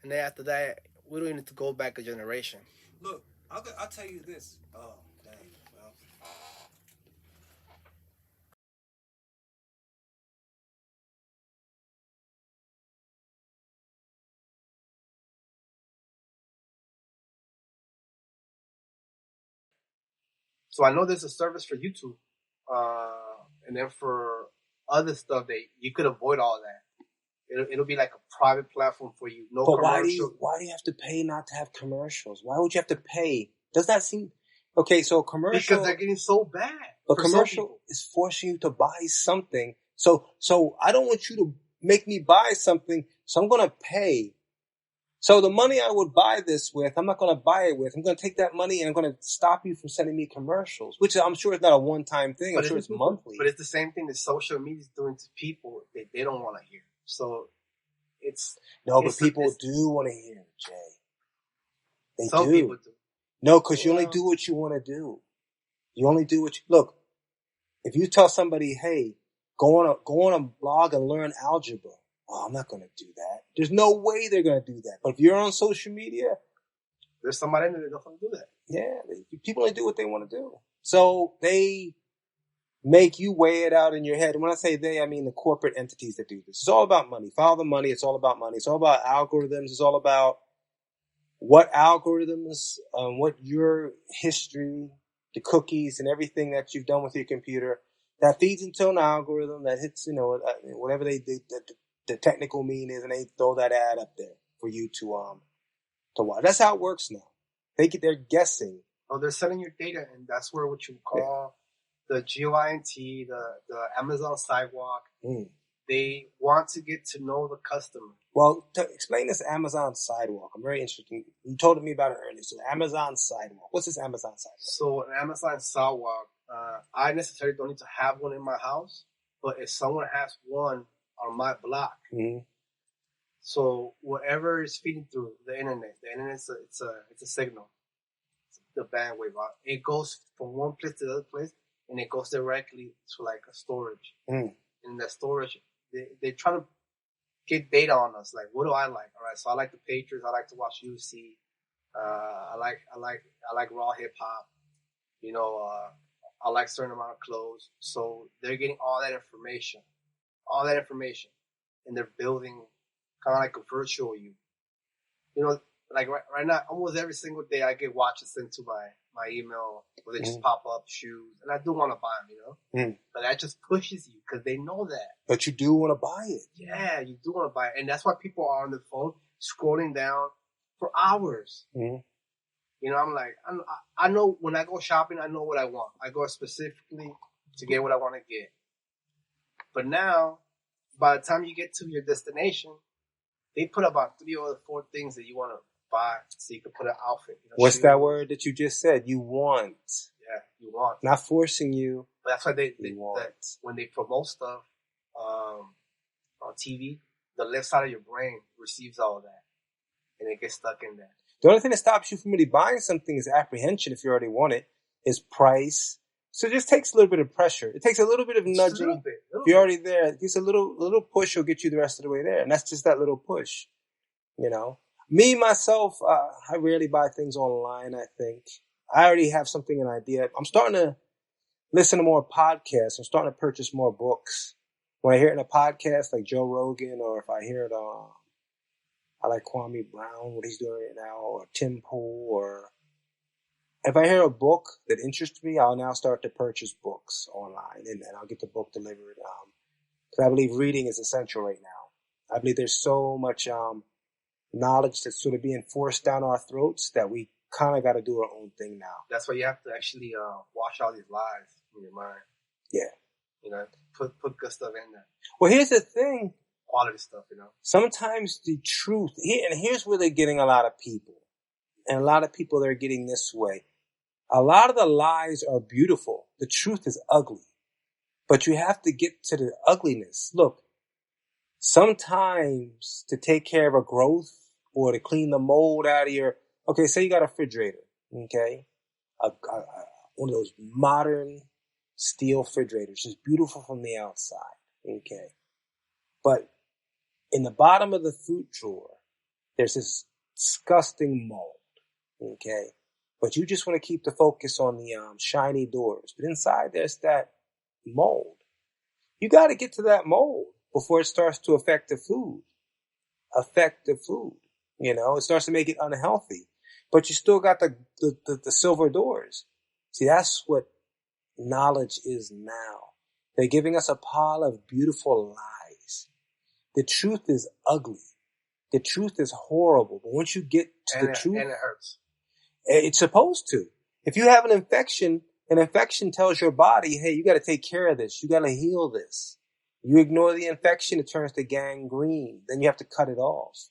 and then after that, we don't need to go back a generation. Look, I'll tell you this. Oh, dang. Well, So I know there's a service for YouTube, and then for other stuff that you could avoid all that. It'll be like a private platform for you. No but commercial. why do you have to pay not to have commercials? Why would you have to pay? Does that seem okay? So a commercial, Because they're getting so bad. a commercial is forcing you to buy something. So I don't want you to make me buy something. So I'm going to pay. So the money I would buy this with, I'm not going to buy it with. I'm going to take that money and I'm going to stop you from sending me commercials, which I'm sure is not a one-time thing. I'm sure it's monthly. But it's the same thing that social media is doing to people that they don't want to hear. So it's... No, but people do want to hear, Jay. They some do. People do. No, because you only do what you want to do. You only do what you... Look, if you tell somebody, hey, go on a blog and learn algebra. Oh, I'm not going to do that. There's no way they're going to do that. But if you're on social media, there's somebody in there that's going to do that. Yeah, people only do what they want to do. So they make you weigh it out in your head. And when I say they, I mean the corporate entities that do this. It's all about money. Follow the money. It's all about money. It's all about algorithms. It's all about what algorithms, what your history, the cookies and everything that you've done with your computer that feeds into an algorithm that hits, whatever they do. The technical mean is, and they throw that ad up there for you to watch. That's how it works now. They're guessing. Oh, they're selling your data, and that's where what you call the GeoINT, the Amazon Sidewalk. They want to get to know the customer. Well, to explain this Amazon Sidewalk, I'm very interested. You told me about it earlier. So Amazon Sidewalk. What's this Amazon Sidewalk? So an Amazon Sidewalk, I necessarily don't need to have one in my house, but if someone has one on my block. Mm-hmm. So whatever is feeding through the internet it's a signal. It's the bandwidth. It goes from one place to the other place, and it goes directly to like a storage. Mm. In that storage, they try to get data on us. Like, what do I like? All right, so I like the Patriots. I like to watch UFC. I like raw hip hop. I like a certain amount of clothes. So they're getting all that information, and they're building kind of like a virtual you. Like right now, almost every single day I get watches sent to my email where they just pop up shoes, and I do want to buy them, but that just pushes you because they know that. But you do want to buy it. Yeah, you do want to buy it, and that's why people are on the phone scrolling down for hours. I'm like, I know when I go shopping, I know what I want. I go specifically to get what I want to get. But now, by the time you get to your destination, they put about 3 or 4 things that you want to buy so you can put an outfit. What's shoes. That word that you just said? You want. Yeah, you want. Not forcing you. But that's why when they promote stuff on TV, the left side of your brain receives all of that. And it gets stuck in there. The only thing that stops you from really buying something is apprehension if you already want it, is price. So it just takes a little bit of pressure. It takes a little bit of nudging. A little bit. If you're already there, just a little push will get you the rest of the way there. And that's just that little push, Me, myself, I rarely buy things online, I think. I already have an idea. I'm starting to listen to more podcasts. I'm starting to purchase more books. When I hear it in a podcast like Joe Rogan, or if I hear it I like Kwame Brown, what he's doing right now, or Tim Pool, or if I hear a book that interests me, I'll now start to purchase books online, and then I'll get the book delivered. Because I believe reading is essential right now. I believe there's so much knowledge that's sort of being forced down our throats that we kind of got to do our own thing now. That's why you have to actually wash all these lies in your mind. Yeah. Put good stuff in there. Well, here's the thing. Quality stuff, Sometimes the truth, here's where they're getting a lot of people. And a lot of people that are getting this way. A lot of the lies are beautiful. The truth is ugly. But you have to get to the ugliness. Look, sometimes to take care of a growth or to clean the mold out of okay, say you got a refrigerator, okay? One of those modern steel refrigerators, just beautiful from the outside, okay? But in the bottom of the fruit drawer, there's this disgusting mold, okay? But you just want to keep the focus on the shiny doors. But inside there's that mold. You got to get to that mold before it starts to affect the food. You know, it starts to make it unhealthy. But you still got the silver doors. See, that's what knowledge is now. They're giving us a pile of beautiful lies. The truth is ugly. The truth is horrible. But once you get to the truth, and it hurts. It's supposed to. If you have an infection tells your body, hey, you got to take care of this. You got to heal this. You ignore the infection, it turns to gangrene. Then you have to cut it off.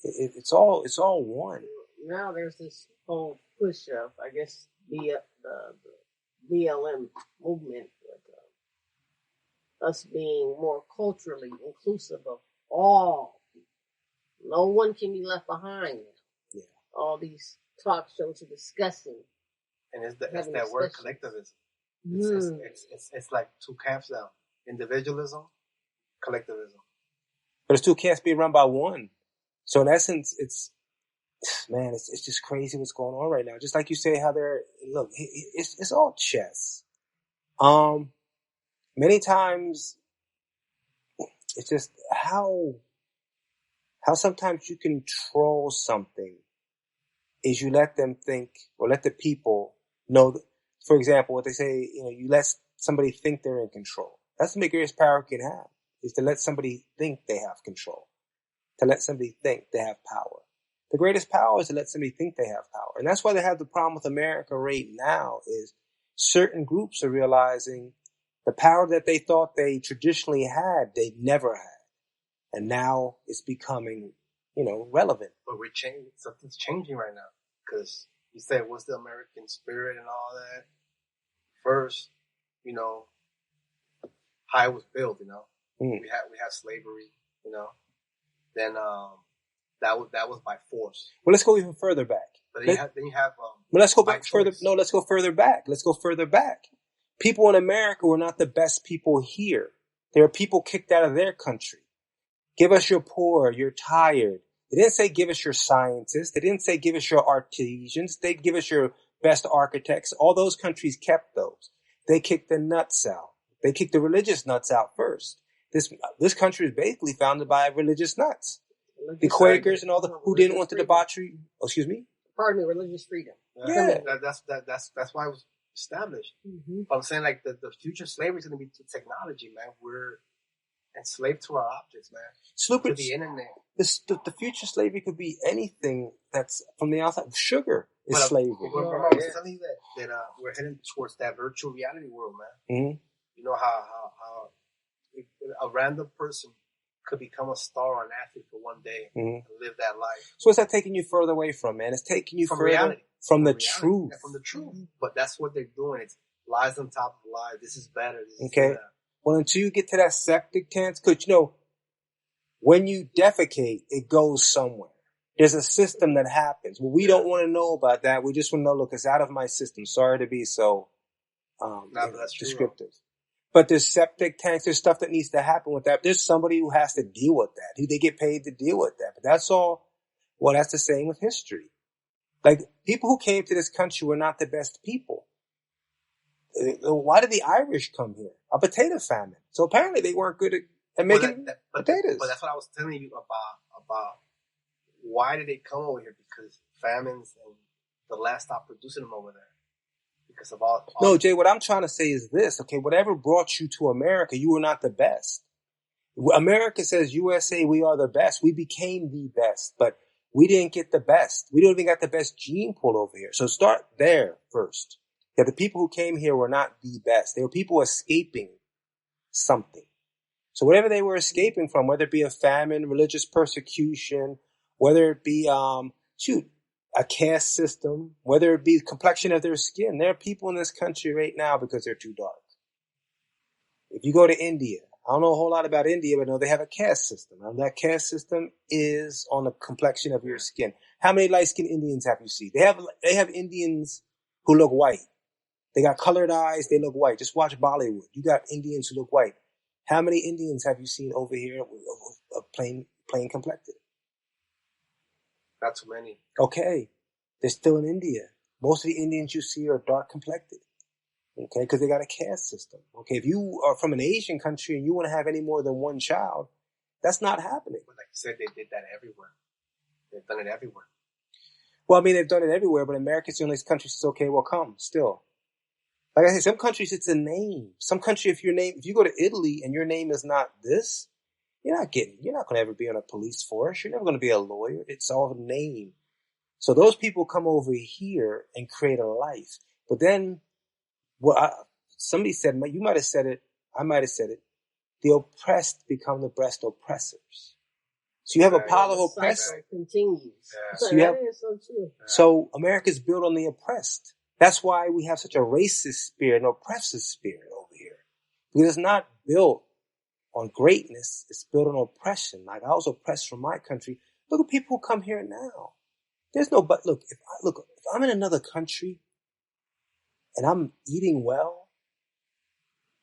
It's all one. Now there's this whole push of, I guess, the BLM movement with us being more culturally inclusive of all people. No one can be left behind now. Yeah. All these talk shows are discussing. And it's that word collectivism. It's like two camps now. Individualism, collectivism. But it's two camps being run by one. So in essence, it's just crazy what's going on right now. Just like you say, how it's all chess. Many times it's just how sometimes you control something is you let them think or let the people know that, for example, what they say, you let somebody think they're in control. That's the biggest power you can have, is to let somebody think they have control, to let somebody think they have power. The greatest power is to let somebody think they have power. And that's why they have the problem with America right now is certain groups are realizing the power that they thought they traditionally had, they never had. And now it's becoming, relevant. But something's changing right now. Because you say, what's the American spirit and all that? First, how it was built, We had slavery, Then that was by force. Well, let's go even further back. But then you have well, let's go back further. choice. No, let's go further back. Let's go further back. People in America were not the best people here. There are people kicked out of their country. Give us your poor, you're tired. They didn't say give us your scientists. They didn't say give us your artisans. They give us your best architects. All those countries kept those. They kicked the nuts out. They kicked the religious nuts out first. This country is basically founded by religious nuts. The Quakers and all who didn't want the debauchery. Oh, excuse me? Pardon me, religious freedom. Yeah. That's why it was established. Mm-hmm. But I'm saying like the future slavery is going to be to technology, man. We're enslaved to our objects, man. To the internet. The future slavery could be anything that's from the outside. Sugar is slavery. I was telling you that we're heading towards that virtual reality world, man. Mm-hmm. You know how a random person could become a star or an athlete for one day and live that life. So what's that taking you further away from, man? It's taking you from further reality. From the reality. truth. Yeah, from the truth. But that's what they're doing. It's lies on top of lies. This is better. This is better. Well, until you get to that septic tank, because when you defecate, it goes somewhere. There's a system that happens. Well, we don't want to know about that. We just want to know, look, it's out of my system. Sorry to be so descriptive. But there's septic tanks. There's stuff that needs to happen with that. There's somebody who has to deal with that, who they get paid to deal with that. But that's all. Well, that's the same with history. Like, people who came to this country were not the best people. Why did the Irish come here? A potato famine. So apparently they weren't good at making potatoes. But that's what I was telling you about why did they come over here? Because famines and the land stopped producing them over there. Because of all. No, Jay, what I'm trying to say is this, okay? Whatever brought you to America, you were not the best. America says, USA, we are the best. We became the best, but we didn't get the best. We don't even got the best gene pool over here. So start there first. Yeah, the people who came here were not the best. They were people escaping something. So whatever they were escaping from, whether it be a famine, religious persecution, whether it be, a caste system, whether it be the complexion of their skin. There are people in this country right now because they're too dark. If you go to India, I don't know a whole lot about India, but no, they have a caste system. And that caste system is on the complexion of your skin. How many light-skinned Indians have you seen? They have Indians who look white. They got colored eyes. They look white. Just watch Bollywood. You got Indians who look white. How many Indians have you seen over here plain complected? Not too many. Okay. They're still in India. Most of the Indians you see are dark complected. Okay, because they got a caste system. Okay, if you are from an Asian country and you want to have any more than one child, that's not happening. But like you said, they did that everywhere. They've done it everywhere. Well, I mean, they've done it everywhere, but America's the only country that says, okay, well, come, still. Like I said, some countries it's a name. Some country, if you go to Italy and your name is not this, you're not going to ever be on a police force. You're never going to be a lawyer. It's all a name. So those people come over here and create a life. But then, somebody said, you might have said it, I might have said it, the oppressed become the best oppressors. So you have a pile of oppressed. Continues. Yeah. So that is so true. So America's built on the oppressed. That's why we have such a racist spirit, an oppressive spirit over here. Because it's not built on greatness. It's built on oppression. Like I was oppressed from my country. Look at people who come here now. There's no, but look, if I'm in another country and I'm eating well,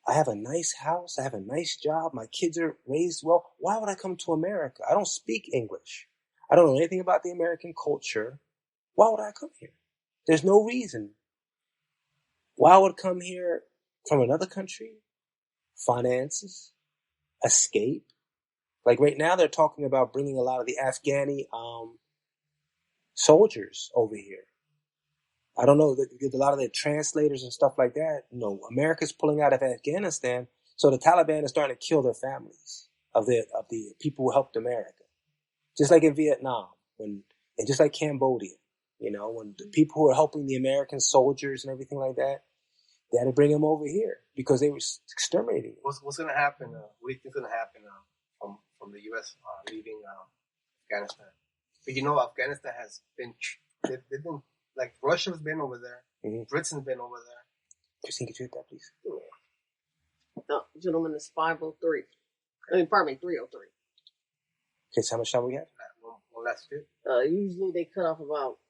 I have a nice house, I have a nice job, my kids are raised well, why would I come to America? I don't speak English. I don't know anything about the American culture. Why would I come here? There's no reason. Why would I come here from another country? Finances, escape. Like right now they're talking about bringing a lot of the Afghani soldiers over here. I don't know, a lot of the translators and stuff like that. No, America's pulling out of Afghanistan, so the Taliban is starting to kill their families of the people who helped America. Just like in Vietnam, and just like Cambodia, when the people who were helping the American soldiers and everything like that, they had to bring them over here because they were exterminating them. What's going to happen? What do you think is going to happen from the U.S. Leaving Afghanistan? But Afghanistan has been, they've been, like Russia's been over there, Britain's been over there. Christine, could you hit that, please? No, gentlemen, it's 503. Pardon me, 303. Okay, so how much time we have? One last bit. Usually they cut off about